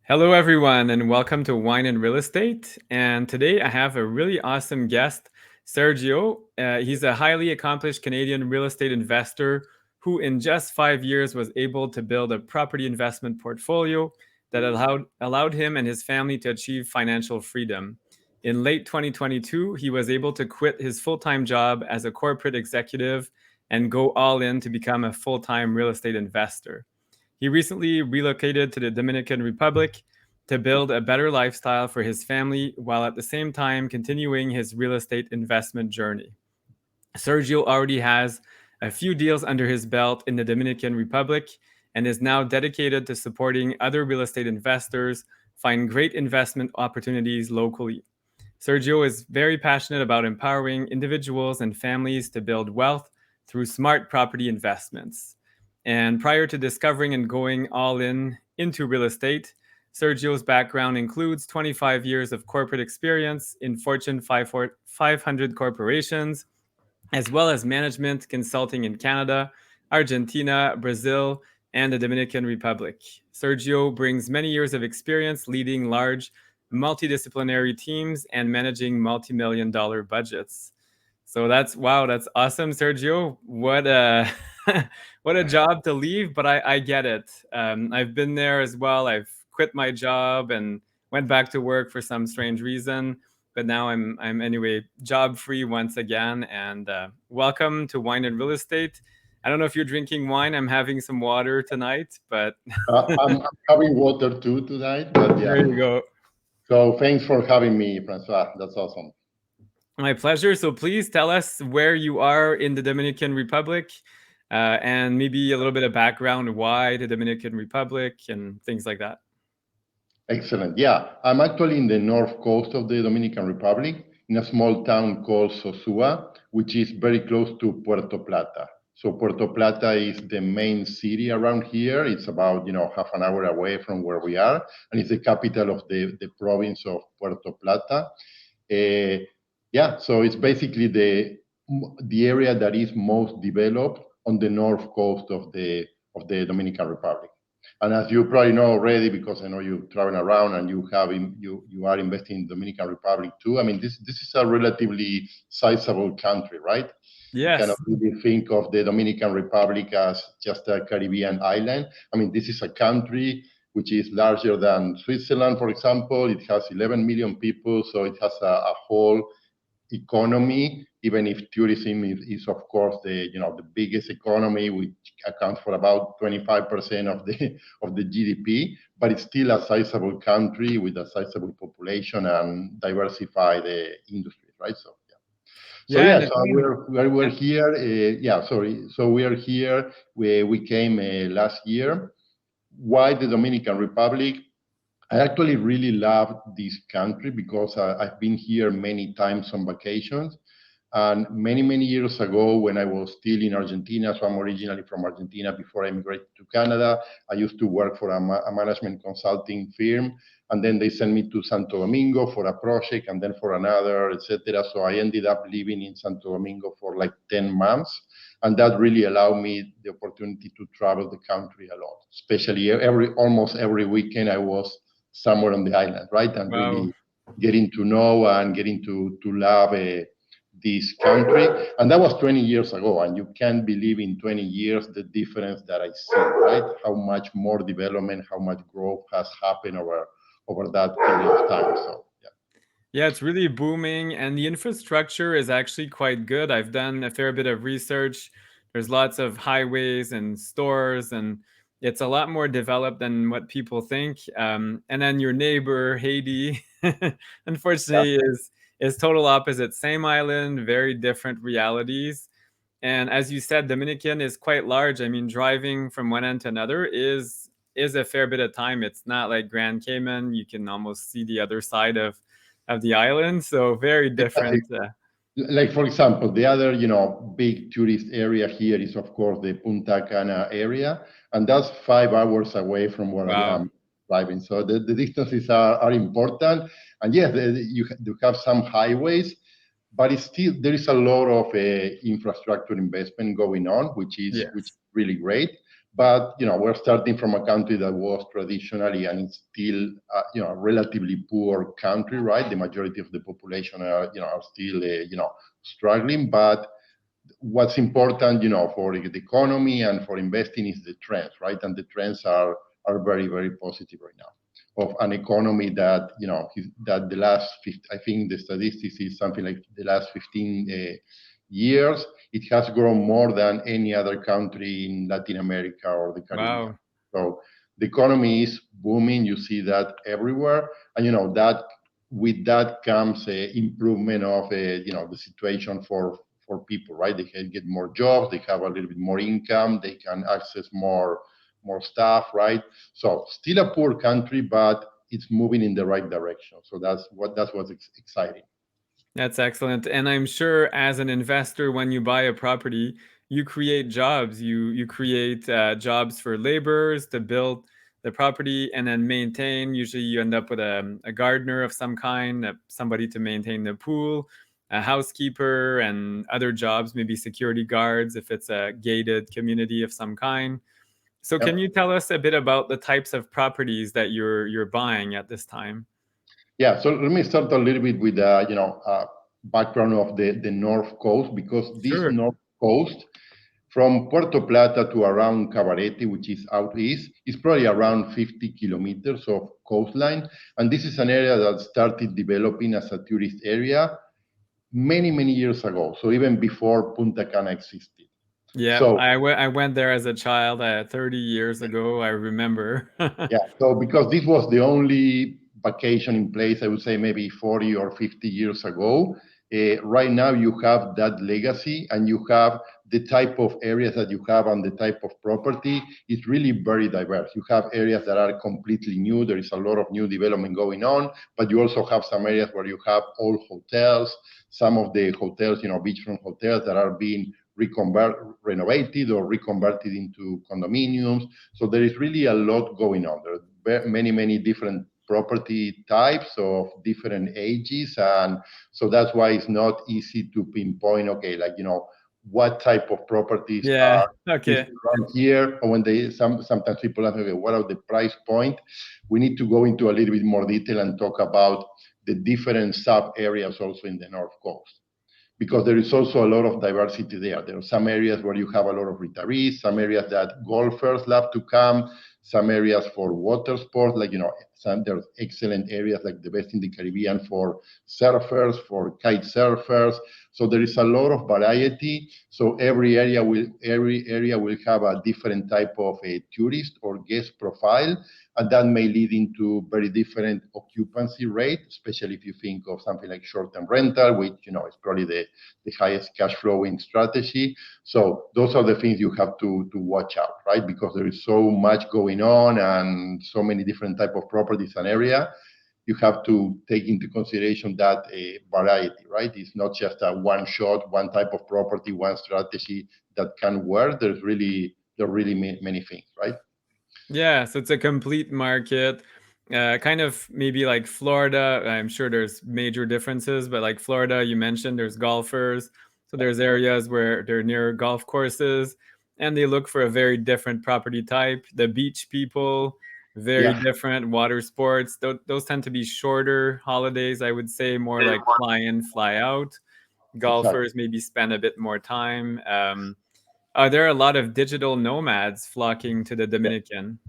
Hello, everyone, and welcome to Wine and Real Estate. And today I have a really awesome guest, Sergio. He's a highly accomplished Canadian real estate investor who, in just 5 years, was able to build a property investment portfolio that allowed him and his family to achieve financial freedom. In late 2022, he was able to quit his full time job as a corporate executive and go all in to become a full time real estate investor. He recently relocated to the Dominican Republic to build a better lifestyle for his family while at the same time continuing his real estate investment journey. Sergio already has a few deals under his belt in the Dominican Republic and is now dedicated to supporting other real estate investors find great investment opportunities locally. Sergio is very passionate about empowering individuals and families to build wealth through smart property investments. And prior to discovering and going all in into real estate, Sergio's background includes 25 years of corporate experience in Fortune 500 corporations, as well as management consulting in Canada, Argentina, Brazil, and the Dominican Republic. Sergio brings many years of experience leading large multidisciplinary teams and managing multi-million dollar budgets. So that's wow, that's awesome, Sergio. What a what a job to leave, but I get it. I've been there as well. I've quit my job and went back to work for some strange reason, but now I'm anyway job free once again. And welcome to Wine and Real Estate. I don't know if you're drinking wine. I'm having some water tonight, but I'm having water too tonight, but yeah. there you go. So thanks for having me, Francois. That's awesome. My pleasure. So please tell us where you are in the Dominican Republic, and maybe a little bit of background why the Dominican Republic and things like that. Excellent. Yeah, I'm actually in the north coast of the Dominican Republic in a small town called Sosua, which is very close to Puerto Plata. So Puerto Plata is the main city around here. It's about, half an hour away from where we are, and it's the capital of the province of Puerto Plata. Yeah, so it's basically the area that is most developed on the north coast of the Dominican Republic. And as you probably know already, because I know you travel around and you are investing in Dominican Republic too. I mean, this is a relatively sizable country, right? You cannot Yes. really think of the Dominican Republic as just a Caribbean island. I mean, this is a country which is larger than Switzerland, for example. It has 11 million people, so it has a whole economy, even if tourism is of course the biggest economy, which accounts for about 25% of the GDP, but it's still a sizable country with a sizable population and diversified industries, right? So yeah. So Yeah, yeah, and so it's we're and here. Yeah, sorry. So we are here. We came last year. Why the Dominican Republic? I actually really love this country because I've been here many times on vacations. And many, many years ago, when I was still in Argentina, so I'm originally from Argentina before I immigrated to Canada, I used to work for a management consulting firm. And then they sent me to Santo Domingo for a project and then for another, etc. So I ended up living in Santo Domingo for like 10 months. And that really allowed me the opportunity to travel the country a lot, especially almost every weekend I was somewhere on the island, right? And wow. really getting to know and getting to love this country. And that was 20 years ago. And you can't believe in 20 years the difference that I see, right? How much more development, how much growth has happened over that period of time. So yeah. Yeah, it's really booming, and the infrastructure is actually quite good. I've done a fair bit of research. There's lots of highways and stores, and it's a lot more developed than what people think. And then your neighbor Haiti, Yeah. unfortunately, is total opposite. Same island, very different realities. And as you said, Dominican is quite large. I mean, driving from one end to another is a fair bit of time. It's not like Grand Cayman. You can almost see the other side of the island. So very Exactly. different. Like for example, the other big tourist area here is of course the Punta Cana area, and that's 5 hours away from where I Wow. am driving. So the distances are important, and yes, you have some highways, but it's still there is a lot of infrastructure investment going on, which is Yes. really great. But we're starting from a country that was traditionally and it's still a relatively poor country, right? The majority of the population are still struggling. But what's important, for the economy and for investing is the trends, right? And the trends are very, very positive right now. Of an economy that that the last 50, I think the statistics is something like the last 15 years, it has grown more than any other country in Latin America or the Caribbean. Wow. So the economy is booming. You see that everywhere, and that with that comes a improvement of the situation for people, right? They can get more jobs, they have a little bit more income, they can access more stuff, right? So still a poor country, but it's moving in the right direction. So that's what's exciting. That's excellent. And I'm sure as an investor, when you buy a property, you create jobs. You create jobs for laborers to build the property and then maintain. Usually, you end up with a gardener of some kind, somebody to maintain the pool, a housekeeper, and other jobs, maybe security guards if it's a gated community of some kind. So, can Yep. you tell us a bit about the types of properties that you're buying at this time? Yeah, so let me start a little bit with the background of the North Coast, because this Sure. North Coast from Puerto Plata to around Cabarete, which is out east, is probably around 50 kilometers of coastline. And this is an area that started developing as a tourist area many, many years ago. So even before Punta Cana existed. Yeah, So I went there as a child 30 years ago, I remember. yeah, so because this was the only vacation in place, I would say maybe 40 or 50 years ago. Right now, you have that legacy, and you have the type of areas that you have and the type of property is really very diverse. You have areas that are completely new. There is a lot of new development going on, but you also have some areas where you have old hotels. Some of the hotels, beachfront hotels that are being renovated or reconverted into condominiums. So there is really a lot going on. There are many, many different property types of different ages. And so that's why it's not easy to pinpoint, okay, like, what type of properties Yeah, are okay. listed around here. Or when sometimes people ask, okay, what are the price point? We need to go into a little bit more detail and talk about the different sub areas also in the North Coast, because there is also a lot of diversity there. There are some areas where you have a lot of retirees, some areas that golfers love to come, some areas for water sports, like, there's excellent areas like the best in the Caribbean for surfers, for kite surfers. So there is a lot of variety. So every area will have a different type of a tourist or guest profile, and that may lead into very different occupancy rate, especially if you think of something like short-term rental, which is probably the highest cash flowing strategy. So those are the things you have to watch out, right? Because there is so much going on and so many different type of properties and area. You have to take into consideration that variety, right? It's not just a one shot, one type of property, one strategy that can work. There are really many things, right? Yeah, so it's a complete market. Kind of maybe like Florida. I'm sure there's major differences, but like Florida, you mentioned there's golfers. So there's areas where they're near golf courses and they look for a very different property type. The beach people, very Yeah, different. Water sports, those tend to be shorter holidays, I would say, more like fly in, fly out. exactly. Golfers maybe spend a bit more time. Are there a lot of digital nomads flocking to the Dominican?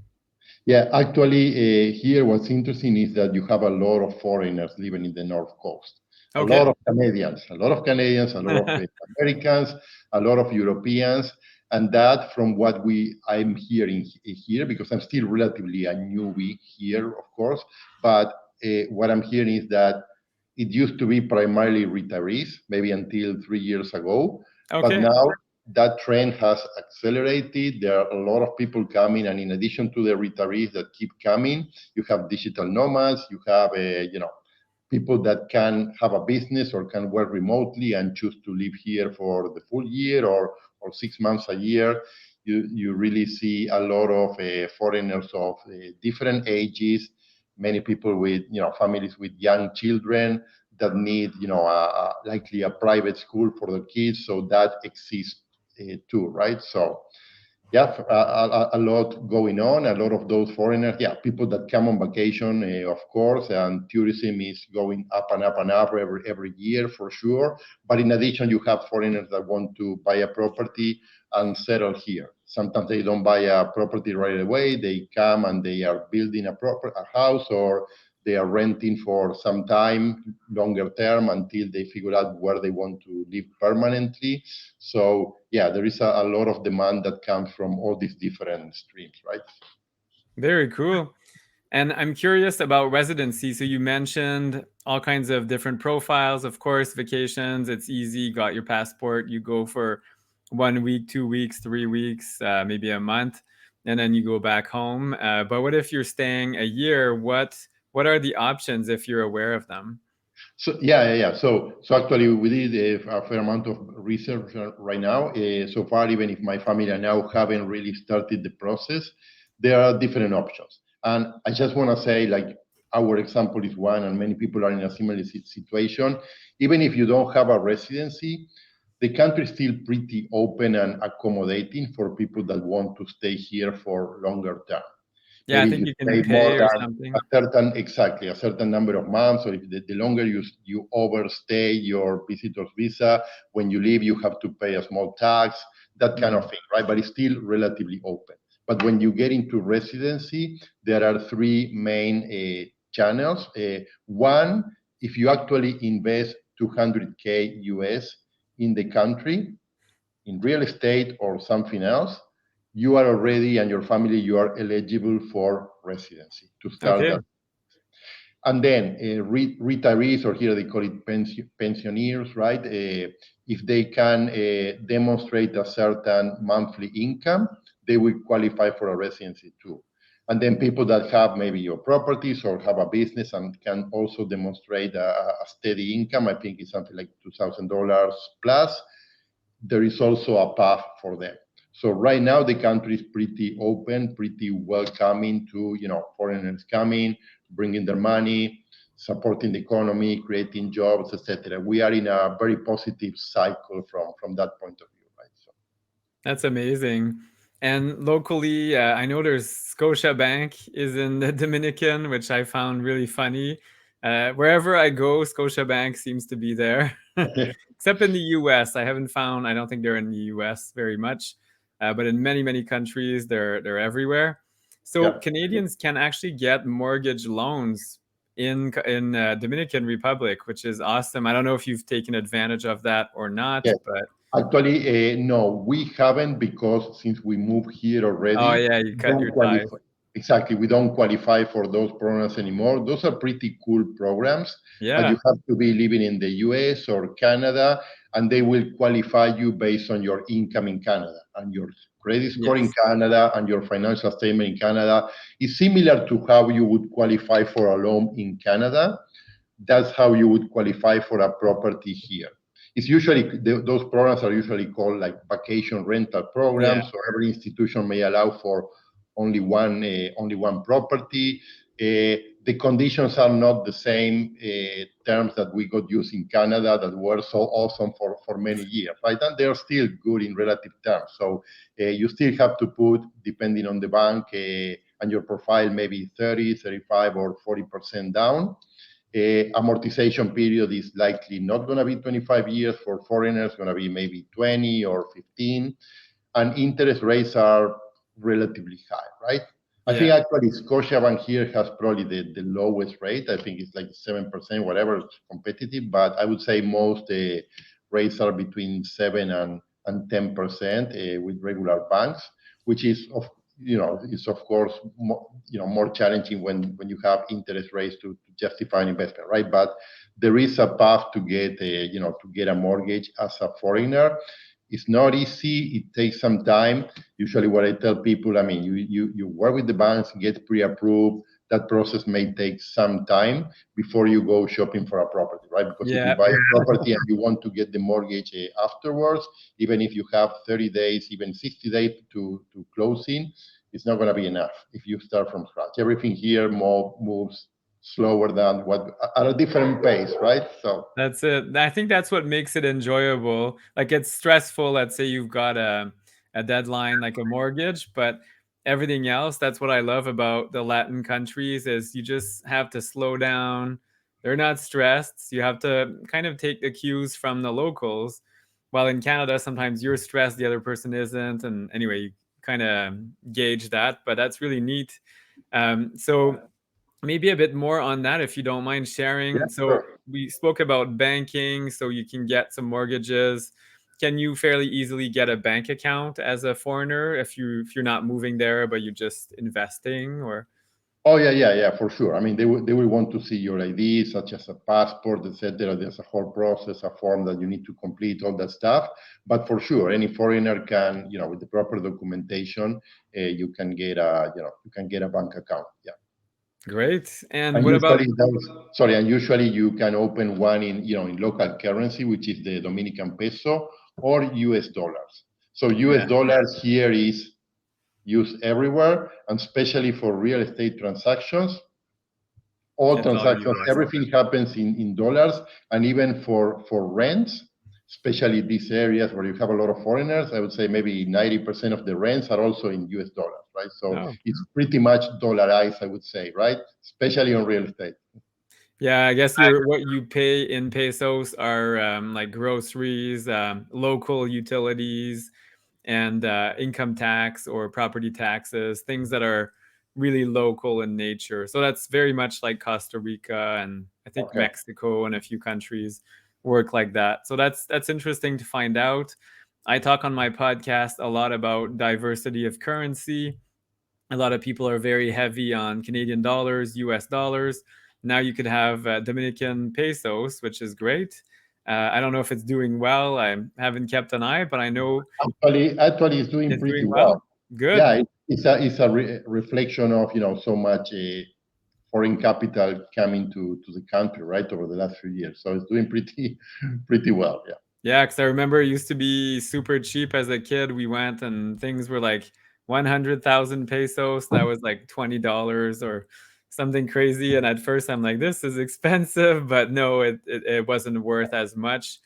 Yeah, actually, here what's interesting is that you have a lot of foreigners living in the North Coast. A lot Okay. of Canadians, a lot of Canadians, a lot of Americans, a lot of Europeans, and that from what I'm hearing here, because I'm still relatively a newbie here, of course, but what I'm hearing is that it used to be primarily retirees, maybe until 3 years ago, but Okay. now that trend has accelerated. There are a lot of people coming, and in addition to the retirees that keep coming, you have digital nomads. You have people that can have a business or can work remotely and choose to live here for the full year or 6 months a year. You really see a lot of foreigners of different ages. Many people with families with young children that need likely a private school for the kids. So that exists too, right? So Yeah, a lot going on. A lot of those foreigners, yeah, people that come on vacation, of course, and tourism is going up and up and up every year for sure. But in addition, you have foreigners that want to buy a property and settle here. Sometimes they don't buy a property right away. They come and they are building a house, or they are renting for some time, longer term, until they figure out where they want to live permanently. So yeah, there is a lot of demand that comes from all these different streams, right? Very cool. And I'm curious about residency. So you mentioned all kinds of different profiles. Of course, vacations, it's easy. Got your passport, you go for 1 week, 2 weeks, 3 weeks, maybe a month, and then you go back home. But what if you're staying a year? What are the options if you're aware of them? So yeah. So actually, we did a fair amount of research right now. So far, even if my family now haven't really started the process, there are different options. And I just want to say, like, our example is one, and many people are in a similar situation. Even if you don't have a residency, the country is still pretty open and accommodating for people that want to stay here for longer term. Yeah, I Maybe think you you can stay more pay or than something. a certain number of months, or if the longer you overstay your visitor's visa, when you leave, you have to pay a small tax, that kind of Mhm. thing, right? But it's still relatively open. But when you get into residency, there are three main channels. One, if you actually invest 200K US in the country, in real estate or something else, you are already, and your family, you are eligible for residency to start Okay. that. And then retirees, or here they call it pensioners, right? If they can demonstrate a certain monthly income, they will qualify for a residency too. And then people that have maybe your properties or have a business and can also demonstrate a steady income, I think it's something like $2,000 plus, there is also a path for them. So right now the country is pretty open, pretty welcoming to foreigners coming, bringing their money, supporting the economy, creating jobs, etc. We are in a very positive cycle from that point of view, right? So That's amazing. And locally, I know there's Scotia Bank is in the Dominican, which I found really funny. Wherever I go, Scotia Bank seems to be there. Except in the US, I haven't found. I don't think they're in the US very much, but in many many countries, they're everywhere. So yeah. Canadians can actually get mortgage loans in Dominican Republic, which is awesome. I don't know if you've taken advantage of that or not, Yes. but Actually, no, we haven't, because since we moved here oh already, yeah, you we cut don't your ties. qualify. Exactly, we don't qualify for those programs anymore. Those are pretty cool programs, but you Yeah. have to be living in the US or Canada, and they will qualify you based on your income in Canada and your credit score in Yes. Canada and your financial statement in Canada. Is similar to how you would qualify for a loan in Canada. That's how you would qualify for a property here. It's usually those programs are usually called like vacation rental Yeah. programs. So every institution may allow for only one property. The conditions are not the same terms that we got used in Canada that were so awesome for many years, right? And they're still good in relative terms. So you still have to put, depending on the bank and your profile, maybe 30, 35, or 40% down. Amortization period is likely not going to be 25 years for foreigners, going to be maybe 20 or 15. And interest rates are relatively high, right? I think Yeah. actually Scotiabank here has probably the lowest rate. I think it's like 7%, whatever, it's competitive. But I would say most rates are between 7 and 10% with regular banks, which is is of course more challenging when you have interest rates to justify an investment, right? But there is a path to get a mortgage as a foreigner. It's not easy. It takes some time. Usually, what I tell people, I mean, you work with the banks, get pre-approved. That process may take some time before you go shopping for a property, right? Because if you Yeah. buy a property and you want to get the mortgage afterwards, even if you have 30 days, even 60 days to closing, it's not going to be enough if you start from scratch. Everything here moves slower than what at a different pace, right? So That's it. I think that's what makes it enjoyable. Like it's stressful. Let's say you've got a deadline like a mortgage, but everything else, that's what I love about the Latin countries is you just have to slow down. They're not stressed. You have to kind of take the cues from the locals. While in Canada, sometimes you're stressed, the other person isn't. And anyway, you kind of gauge that, but that's really neat. So maybe a bit more on that if you don't mind Yeah, sharing. So sure. we spoke about banking, so you can get some mortgages. Can you fairly easily get a bank account as a foreigner if you're not moving there but you're just investing or Oh yeah, yeah, yeah, for sure. I mean, they will want to see your ID, such as a passport, etc. There's a whole process, a form that you need to complete, all that stuff. But for sure, any foreigner can, with the proper documentation, you can get a bank account. Yeah. great. And And what about usually, and usually you can open one in local currency, which is the Dominican peso or US dollars. So US yeah, dollars here is used everywhere, and especially for real estate transactions. All it's all transactions, US. everything happens in dollars, and even for rents, especially these areas where you have a lot of foreigners, I would say maybe 90% of the rents are also in US dollars, right? So Oh. it's pretty much dollarized, I would say, right? Especially on real estate. Yeah, I guess what you pay in pesos are like groceries, local utilities, and income tax or property taxes, things that are really local in nature. So that's very much like Costa Rica and I think Okay. Mexico and a few countries work like that. So that's interesting to find out. I talk on my podcast a lot about diversity of currency. A lot of people are very heavy on Canadian dollars, US dollars. Now you could have Dominican pesos, which is great. I don't know if it's doing well. I haven't kept an eye, but I know Actually, it's doing it's doing pretty well. well. Good. Yeah, it's a reflection of so much foreign capital coming to the country, right, over the last few years. So it's doing pretty pretty well. Yeah. Yeah, because I remember it used to be super cheap as a kid. We went and things were like 100,000 pesos. That was like $20 or something crazy. And at first I'm like, this is expensive, but no, it wasn't worth as much.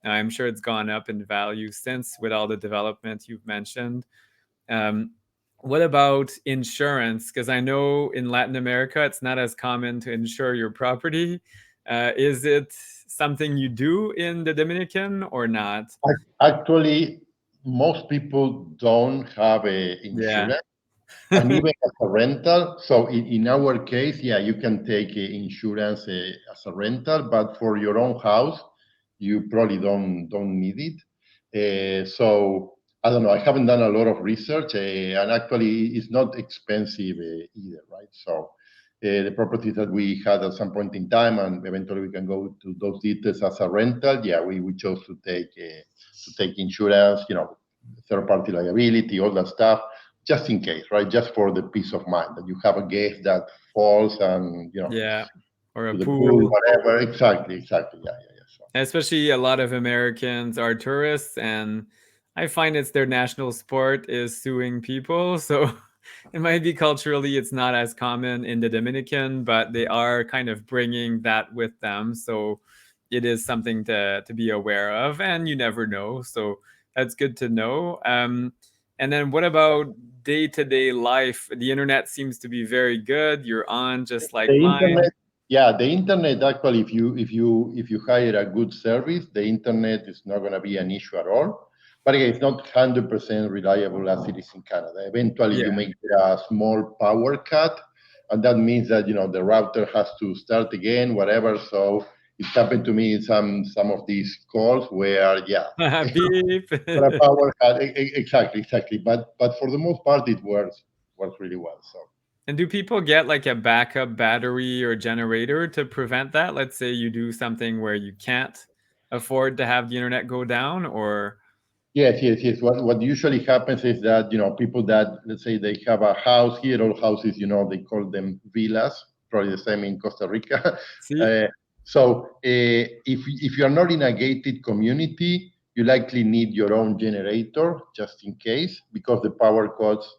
I'm sure it's gone up in value since with all the development you've mentioned. Um, what about insurance? Because I know in Latin America, it's not as common to insure your property. Is it something you do in the Dominican or not? Actually, most people don't have a Yeah. insurance, and even as a rental. So in our case, yeah, you can take insurance as a rental, but for your own house, you probably don't need it. So I don't know. I haven't done a lot of research, and actually, it's not expensive either, right? So the properties that we had at some point in time, and eventually we can go to those details as a rental. Yeah, we chose to take insurance, third party liability, all that stuff, just in case, right? Just for the peace of mind that you have a guest that falls and Yeah. Or a to the pool, pool. whatever. Exactly, exactly. Yeah, yeah, yeah. So Especially a lot of Americans are tourists, and I find it's their national sport is suing people. So it might be culturally it's not as common in the Dominican, but they are kind of bringing that with them. So it is something to be aware of, and you never know. So that's good to know. And then what about day to day life? The internet seems to be very good. You're on just the like mine. internet, yeah, the internet actually, if you hire a good service, the internet is not going to be an issue at all. But again, it's not 100% reliable as it is in Canada. Eventually, you Yeah. may get a small power cut, and that means that the router has to start again, whatever. So it happened to me in some of these calls where, yeah, Beep. for a power cut, exactly, exactly. But for the most part, it works really well. So. And do people get like a backup battery or generator to prevent that? Let's say you do something where you can't afford to have the internet go down, or Yes, yes, yes. What usually happens is that people that, let's say, they have a house here, all houses, they call them villas. Probably the same in Costa Rica. see, Uh, so if you are not in a gated community, you likely need your own generator just in case, because the power cuts,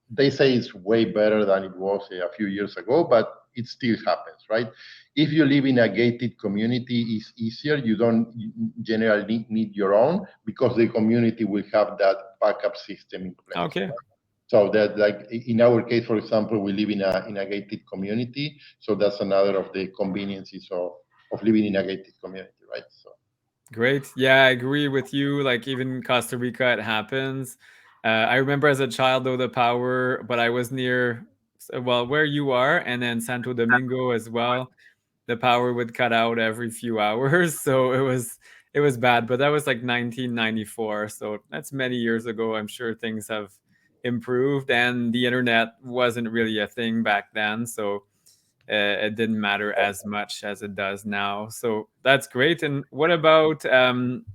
they say it's way better than it was a few years ago, but it still happens, right? If you live in a gated community, it's easier. You don't generally need your own because the community will have that backup system in place. Okay. So that, like in our case, for example, we live in a gated community, so that's another of the conveniences of living in a gated community, right? So Great. Yeah, I agree with you. Like even in Costa Rica, it happens. I remember as a child, though, the power, but I was near, well, where you are, and then Santo Domingo as well. The power would cut out every few hours, so it was bad. But that was like 1994, so that's many years ago. I'm sure things have improved, and the internet wasn't really a thing back then, so it didn't matter as much as it does now. So that's great. And what about kind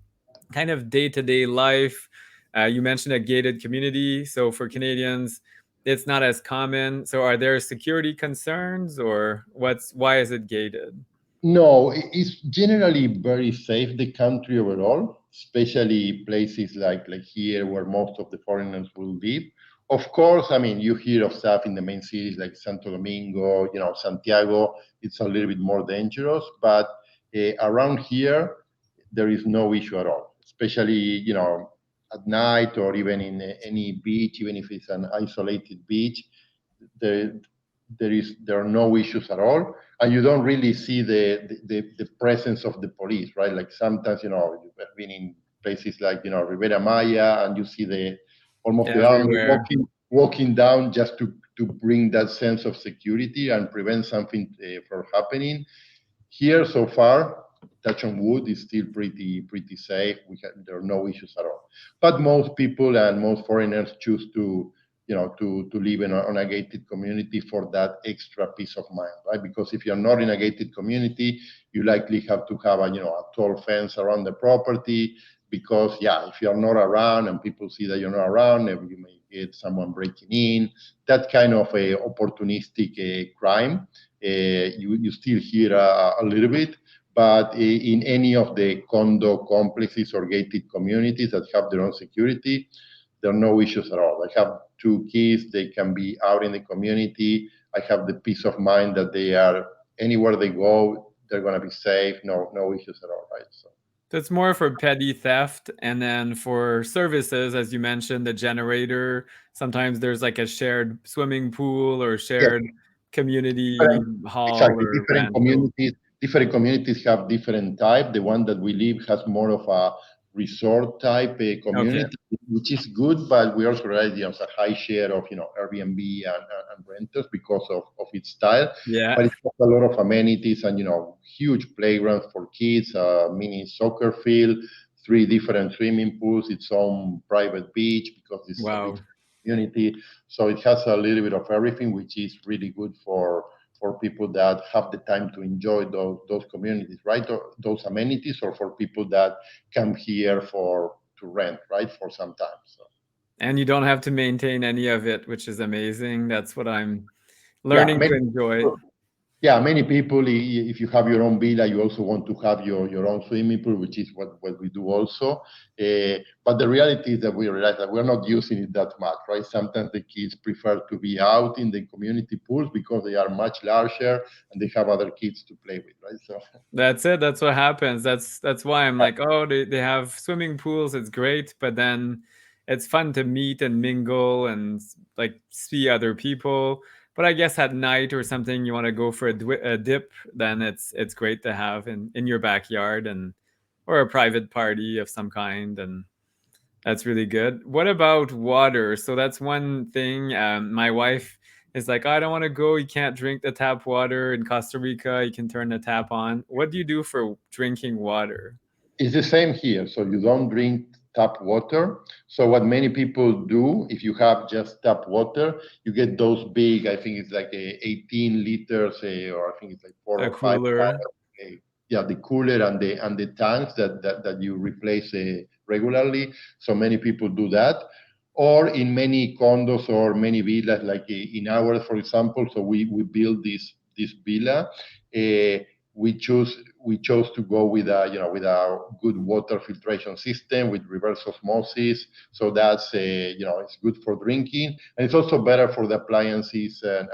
of day to day life? You mentioned a gated community. So for Canadians, it's not as common. So are there security concerns, or why is it gated? no, it's generally very safe, the country overall, especially places like here where most of the foreigners will live. Of course, I mean, you hear of stuff in the main cities like Santo Domingo, Santiago, it's a little bit more dangerous, but around here, there is no issue at all, especially, at night or even in any beach, even if it's an isolated beach, there, there are no issues at all, and you don't really see the presence of the police, right? Like sometimes, you've been in places like, Rivera Maya, and you see the almost the army Everywhere. walking down just to bring that sense of security and prevent something from happening. Here so far, touch on wood, is still pretty safe. There are no issues at all. But most people and most foreigners choose to live on a gated community for that extra peace of mind, right? Because if you're not in a gated community, you likely have to have a tall fence around the property. Because if you're not around and people see that you're not around, you may get someone breaking in. That kind of a opportunistic crime, you still hear a little bit. But in any of the condo complexes or gated communities that have their own security, there are no issues at all. I have two kids; they can be out in the community. I have the peace of mind that they are anywhere they go, they're going to be safe. No issues at all, right? So So it's more for petty theft, and then for services, as you mentioned, the generator. Sometimes there's like a shared swimming pool or yeah, shared community different, hall exactly. or rental. Different communities have different type. The one that we live has more of a resort type Okay. community, which is good, but we also realize there's a high share of Airbnb and renters because of its style. Yeah. But it has a lot of amenities and huge playgrounds for kids, mini soccer field, three different swimming pools, its own private beach because this is a beach Wow. community. So it has a little bit of everything, which is really good for people that have the time to enjoy those communities, right? Or those amenities, or for people that come here for to rent, right, for some time. So And you don't have to maintain any of it, which is amazing. That's what I'm yeah, learning to many enjoy. people, yeah, many people. If you have your own villa, you also want to have your own swimming pool, which is what we do also. But the reality is that we realize that we're not using it that much, right? Sometimes the kids prefer to be out in the community pools because they are much larger and they have other kids to play with, right? So That's it. That's what happens. That's why I'm like, oh, they have swimming pools. It's great, but then it's fun to meet and mingle and like see other people. But I guess at night or something, you want to go for a dip, then it's great to have in your backyard and or a private party of some kind, and that's really good. What about water? So that's one thing. My wife is like, I don't want to go. You can't drink the tap water in Costa Rica. You can turn the tap on. What do you do for drinking water? it's the same here. So you don't drink tap water. So what many people do, if you have just tap water, you get those big. I think it's like 18 liters, or I think it's like four A or five. cooler. Yeah, the cooler and the tanks that you replace regularly. So many people do that. Or in many condos or many villas, like in ours, for example. So we build this villa. we chose to go with a with a good water filtration system with reverse osmosis. So that's it's good for drinking, and it's also better for the appliances and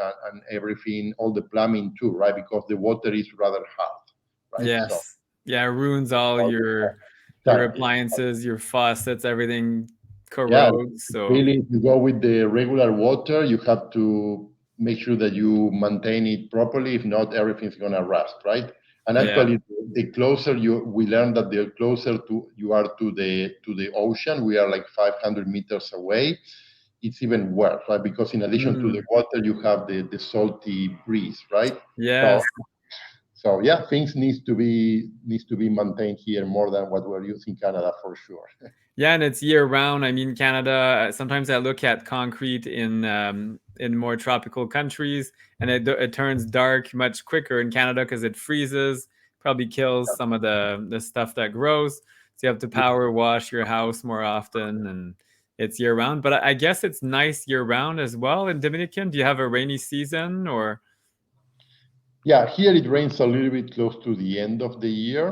everything, all the plumbing too, right? Because the water is rather hard, right? So Yes. Yeah, it ruins all your exactly. appliances, your faucets, everything Yeah, corrodes. So really, if you go with the regular water, you have to make sure that you maintain it properly. If not, everything's gonna rust, right? And yeah. actually, the closer we learned that the closer to you are to the ocean, we are like 500 meters away. It's even worse, right? Because in addition to the Mm. water, you have the salty breeze, right? So, Yes. so yeah, things needs to be maintained here more than what we're using in Canada for sure. Yeah, and it's year round. I mean, Canada. Sometimes I look at concrete in more tropical countries, and it turns dark much quicker in Canada because it freezes, probably kills some of the stuff that grows. So you have to power wash your house more often, and it's year round. But I guess it's nice year round as well in Dominican. Do you have a rainy season or? Yeah, here it rains a little bit close to the end of the year,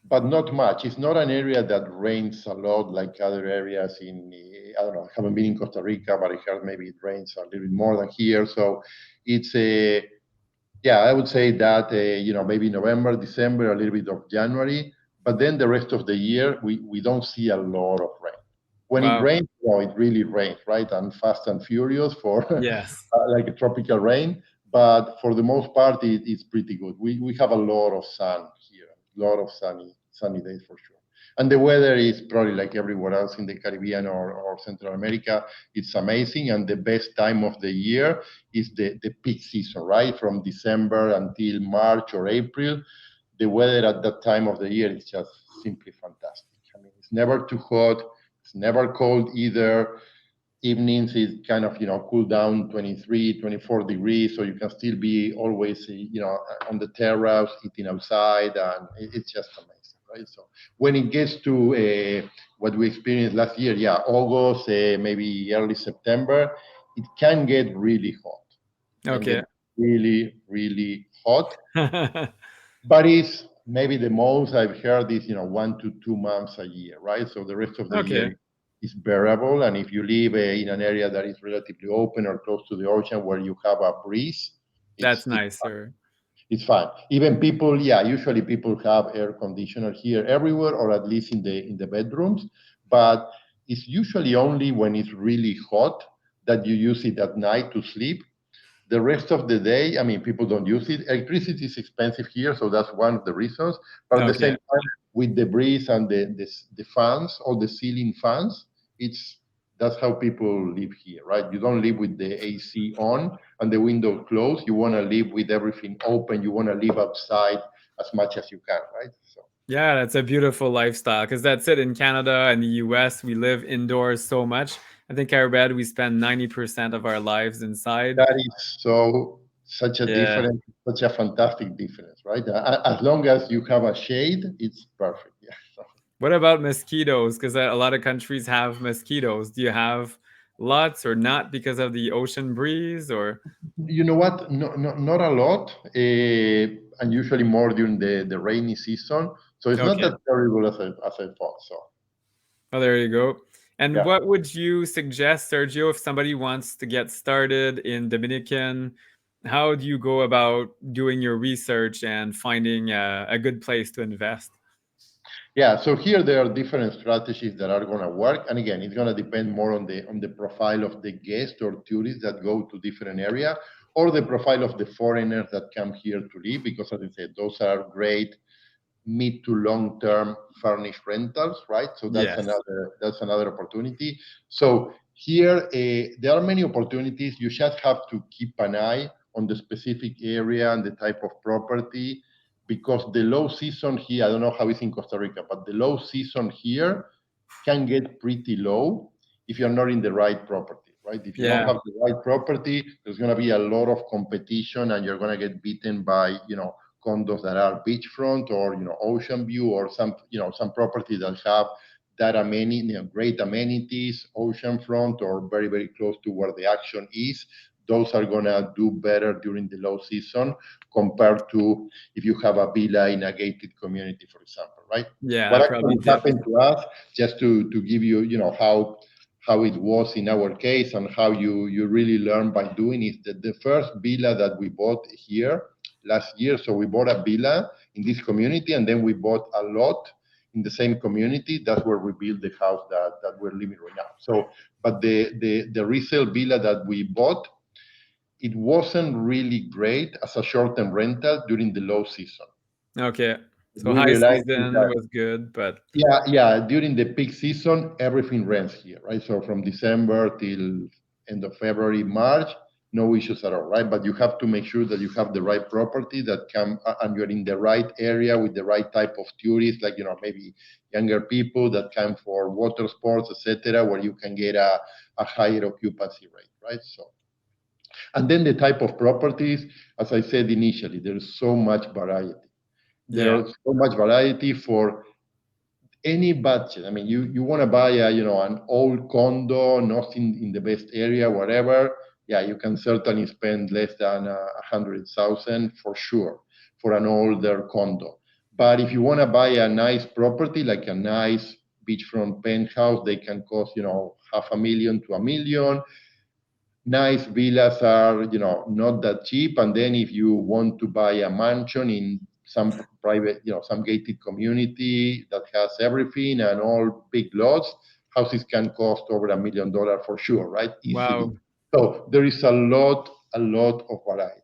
but not much. It's not an area that rains a lot like other areas in, I don't know, I haven't been in Costa Rica, but I heard maybe it rains a little bit more than here. So it's a, yeah, I would say that, maybe November, December, a little bit of January, but then the rest of the year, we don't see a lot of rain. When it Wow. rains, it really rains, right? And fast and furious for Yes. like a tropical rain. But for the most part, it's pretty good. We have a lot of sun here, a lot of sunny days for sure. And the weather is probably like everywhere else in the Caribbean or Central America. It's amazing. And the best time of the year is the peak season, right? From December until March or April. The weather at that time of the year is just simply fantastic. I mean, it's never too hot, it's never cold either. Evenings is kind of cool down 23, 24 degrees, so you can still be always on the terrace eating outside, and it's just amazing, right? So when it gets to what we experienced last year, yeah, August, maybe early September, it can get really hot. It can Okay. get really, really hot, but it's maybe the most I've heard is 1 to 2 months a year, right? So the rest of the Okay. year is bearable. And if you live in an area that is relatively open or close to the ocean where you have a breeze, That's it's nicer. it's fine. Even people, yeah, usually people have air conditioner here everywhere, or at least in the bedrooms. But it's usually only when it's really hot that you use it at night to sleep. The rest of the day, I mean, people don't use it. Electricity is expensive here, so that's one of the reasons. But at the same Okay. time, with the breeze and the fans, all the ceiling fans, it's that's how people live here, right? You don't live with the AC on and the window closed. You want to live with everything open. You want to live outside as much as you can, right? So Yeah, that's a beautiful lifestyle because that's it. In Canada and the US, we live indoors so much. I think I read we spend 90% of our lives inside. that is so such a Yeah. difference, such a fantastic difference, right? As long as you have a shade, it's perfect. Yeah. So. What about mosquitoes? Because a lot of countries have mosquitoes. Do you have lots or not because of the ocean breeze or? You know what? Not a lot, and usually more during the rainy season. So it's not Okay. that terrible as I thought. So Oh, there you go. And yeah, what would you suggest, Sergio, if somebody wants to get started in Dominican? How do you go about doing your research and finding a good place to invest? yeah. So here there are different strategies that are going to work, and again, it's going to depend more on the profile of the guest or tourists that go to different area, or the profile of the foreigners that come here to live. Because as I said, those are great mid to long term furnished rentals, right? So Yes. that's another opportunity. So here there are many opportunities. You just have to keep an eye on the specific area and the type of property, because the low season here, I don't know how it's in Costa Rica, but the low season here can get pretty low if you're not in the right property, right? If you don't Yeah. have the right property, there's going to be a lot of competition, and you're going to get beaten by condos that are beachfront or ocean view, or some properties that have that amenity, great amenities, oceanfront, or very very close to where the action is. those are gonna do better during the low season compared to if you have a villa in a gated community, for example, right? Yeah, What that probably actually dips. happened to us, just to give you, how it was in our case and how you really learn by doing, is that the first villa that we bought here last year. So we bought a villa in this community, and then we bought a lot in the same community. That's where we built the house that we're living right now. So, but the resale villa that we bought, it wasn't really great as a short-term rental during the low season. Okay. So We high realized is season that, was good, but yeah, during the peak season, everything rents here, right? So from December till end of February, March, no issues at all, right? But you have to make sure that you have the right property that can, and you're in the right area with the right type of tourists, like, maybe younger people that come for water sports, etc., where you can get a higher occupancy rate, right? So, and then the type of properties, as I said initially, there's so much variety. yeah. There's so much variety for any budget. I mean, you want to buy an old condo, not in the best area, whatever. Yeah, you can certainly spend less than 100,000 for sure for an older condo. But if you want to buy a nice property, like a nice beachfront penthouse, they can cost, 500,000 to 1 million. Nice villas are, not that cheap. And then if you want to buy a mansion in some private, some gated community that has everything and all big lots, houses can cost over $1 million for sure, right? Easily. Wow. So there is a lot of variety.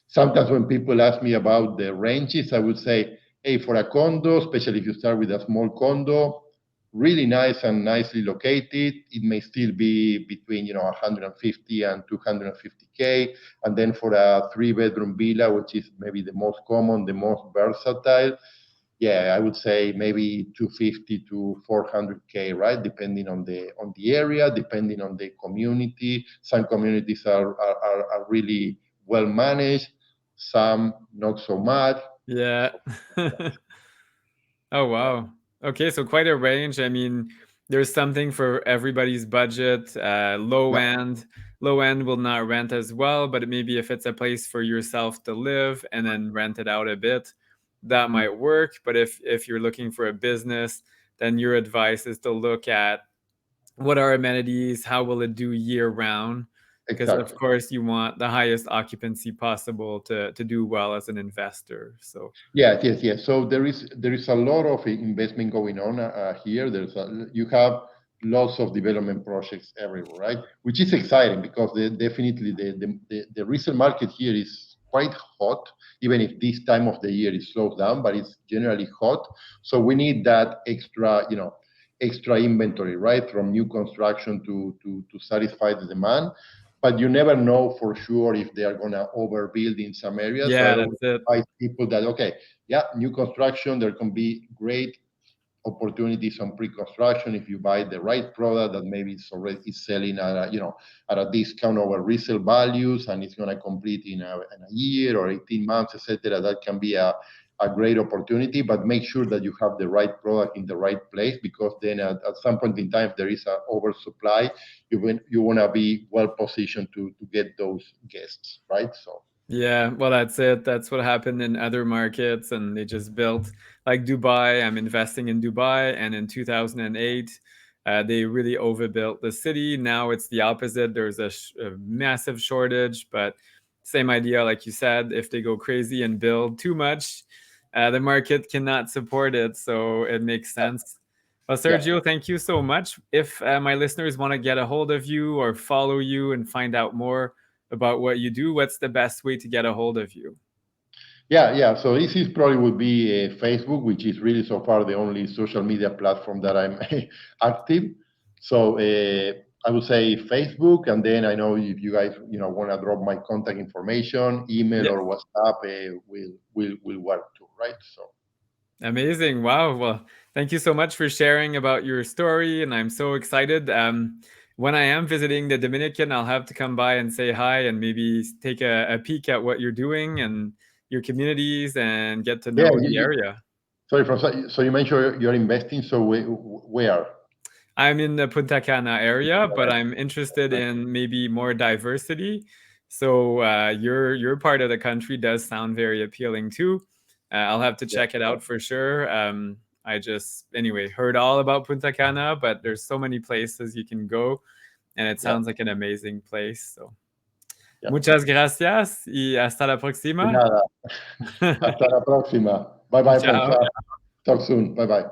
Sometimes when people ask me about the ranges, I would say, hey, for a condo, especially if you start with a small condo, really nice and nicely located, it may still be between 150 and 250K. And then for a 3-bedroom villa, which is maybe the most common, the most versatile, yeah, I would say maybe 250 to 400K, right? Depending on the area, depending on the community. Some communities are really well managed, some not so much. Yeah. Oh, wow. Okay, so quite a range. I mean, there's something for everybody's budget. Yeah, Low end will not rent as well, but maybe if it's a place for yourself to live and then rent it out a bit, that might work. But if you're looking for a business, then your advice is to look at what are amenities, how will it do year round? Because of exactly. course you want the highest occupancy possible to do well as an investor. So Yes, yes, yes. So there is a lot of investment going on here. You have lots of development projects everywhere, right? Which is exciting because definitely the resale market here is quite hot, even if this time of the year it slows down, but it's generally hot. So we need that extra inventory, right, from new construction to satisfy the demand. But you never know for sure if they are going to overbuild in some areas. So I yeah, always that's it. advise people that, okay, yeah, new construction, there can be great opportunities on pre-construction if you buy the right product that maybe it's already selling at a discount over resale values, and it's going to complete in a year or 18 months, etc. That can be a great opportunity, but make sure that you have the right product in the right place, because then at some point in time, if there is an oversupply, you want to be well positioned to get those guests, right? So Yeah, well, that's it. That's what happened in other markets, and they just built like Dubai. I'm investing in Dubai, and in 2008, they really overbuilt the city. Now it's the opposite. There's a massive shortage, but same idea, like you said. If they go crazy and build too much, the market cannot support it. So it makes sense. Well, yeah. Sergio, thank you so much. If my listeners want to get a hold of you or follow you and find out more about what you do, what's the best way to get a hold of you? Yeah, yeah. So this is probably would be Facebook, which is really so far the only social media platform that I'm active. So I would say Facebook, and then I know if you guys want to drop my contact information, email Yeah, or WhatsApp, will work too, right? So amazing. Wow. Well, thank you so much for sharing about your story, and I'm so excited. When I am visiting the Dominican, I'll have to come by and say hi and maybe take a peek at what you're doing and your communities and get to yeah, know the area. sorry, so you mentioned you're investing. So where? I'm in the Punta Cana area, but I'm interested in maybe more diversity. So your part of the country does sound very appealing too. I'll have to check it out for sure. I just anyway heard all about Punta Cana, but there's so many places you can go, and it Yeah, sounds like an amazing place. So yeah. muchas gracias y hasta la De próxima. nada. Hasta la próxima. Bye bye, Ciao. Francois. Talk soon. Bye bye.